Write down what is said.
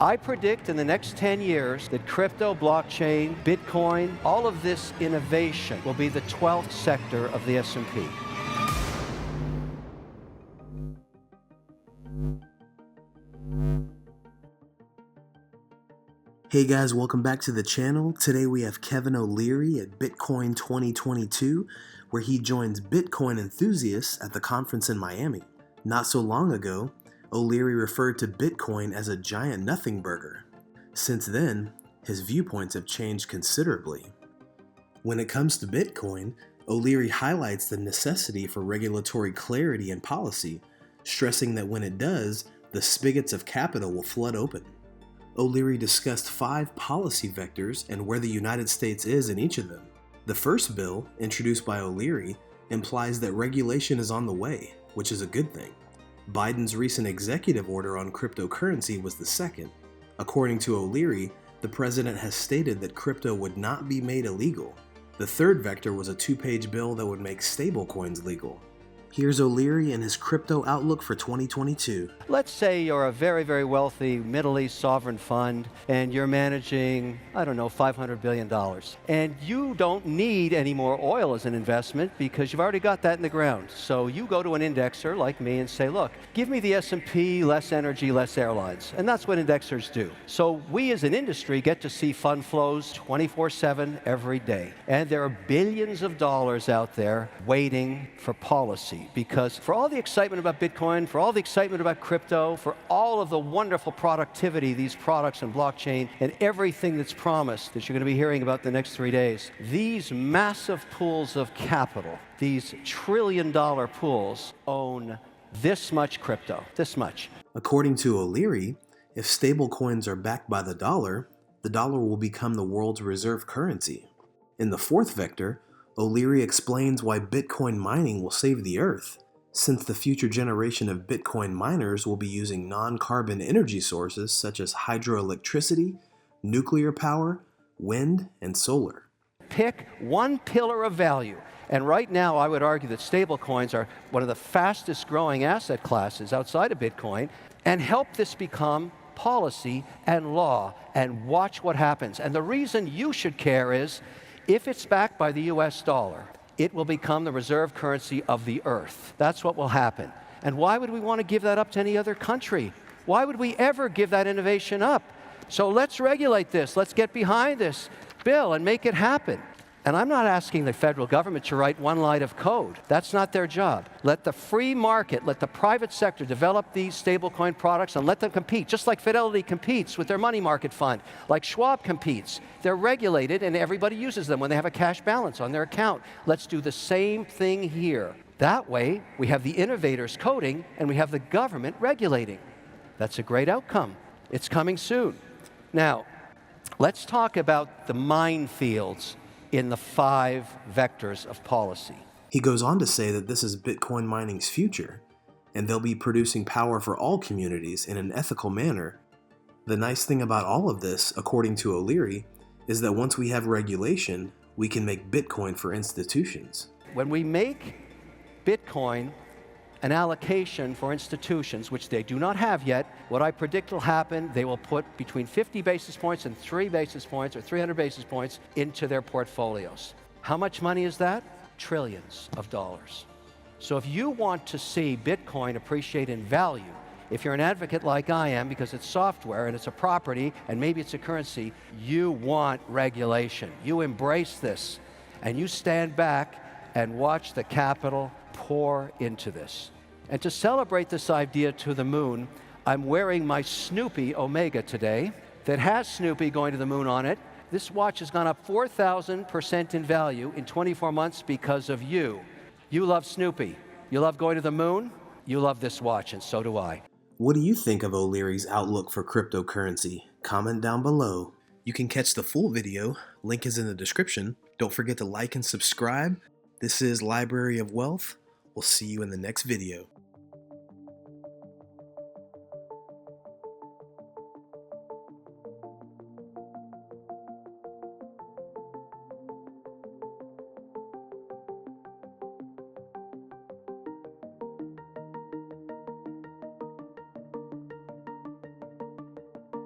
I predict in the next 10 years that crypto, blockchain, Bitcoin, all of this innovation will be the 12th sector of the S&P. Hey guys, welcome back to the channel. Today we have Kevin O'Leary at Bitcoin 2022, where he joins Bitcoin enthusiasts at the conference in Miami. Not so long ago, O'Leary referred to Bitcoin as a giant nothing burger. Since then, his viewpoints have changed considerably. When it comes to Bitcoin, O'Leary highlights the necessity for regulatory clarity and policy, stressing that when it does, the spigots of capital will flood open. O'Leary discussed 5 policy vectors and where the United States is in each of them. The first bill, introduced by O'Leary, implies that regulation is on the way, which is a good thing. Biden's recent executive order on cryptocurrency was the second. According to O'Leary, the president has stated that crypto would not be made illegal. The third vector was a 2-page bill that would make stablecoins legal. Here's O'Leary and his crypto outlook for 2022. Let's say you're a very, very wealthy Middle East sovereign fund and you're managing, $500 billion. And you don't need any more oil as an investment because you've already got that in the ground. So you go to an indexer like me and say, look, give me the S&P, less energy, less airlines. And that's what indexers do. So we as an industry get to see fund flows 24/7 every day. And there are billions of dollars out there waiting for policy. Because for all the excitement about Bitcoin, for all the excitement about crypto, for all of the wonderful productivity, these products and blockchain, and everything that's promised that you're going to be hearing about the next 3 days, these massive pools of capital, these trillion-dollar pools, own this much crypto, this much. According to O'Leary, if stablecoins are backed by the dollar will become the world's reserve currency. In the fourth vector, O'Leary explains why Bitcoin mining will save the Earth, since the future generation of Bitcoin miners will be using non-carbon energy sources such as hydroelectricity, nuclear power, wind, and solar. Pick one pillar of value. And right now, I would argue that stablecoins are one of the fastest growing asset classes outside of Bitcoin, and help this become policy and law, and watch what happens. And the reason you should care is, if it's backed by the US dollar, it will become the reserve currency of the earth. That's what will happen. And why would we want to give that up to any other country? Why would we ever give that innovation up? So let's regulate this. Let's get behind this bill and make it happen. And I'm not asking the federal government to write one line of code. That's not their job. Let the free market, let the private sector develop these stablecoin products and let them compete, just like Fidelity competes with their money market fund, like Schwab competes. They're regulated and everybody uses them when they have a cash balance on their account. Let's do the same thing here. That way, we have the innovators coding and we have the government regulating. That's a great outcome. It's coming soon. Now, let's talk about the minefields in the 5 vectors of policy. He goes on to say that this is Bitcoin mining's future, and they'll be producing power for all communities in an ethical manner. The nice thing about all of this, according to O'Leary, is that once we have regulation, we can make Bitcoin for institutions. When we make Bitcoin an allocation for institutions, which they do not have yet, what I predict will happen, they will put between 50 basis points and 3 basis points or 300 basis points into their portfolios. How much money is that? Trillions of dollars. So if you want to see Bitcoin appreciate in value, if you're an advocate like I am, because it's software and it's a property and maybe it's a currency, you want regulation. You embrace this and you stand back and watch the capital pour into this. And to celebrate this idea to the moon, I'm wearing my Snoopy Omega today that has Snoopy going to the moon on it. This watch has gone up 4,000% in value in 24 months because of you. You love Snoopy. You love going to the moon. You love this watch, and so do I. What do you think of O'Leary's outlook for cryptocurrency? Comment down below. You can catch the full video. Link is in the description. Don't forget to like and subscribe. This is Library of Wealth. We'll see you in the next video.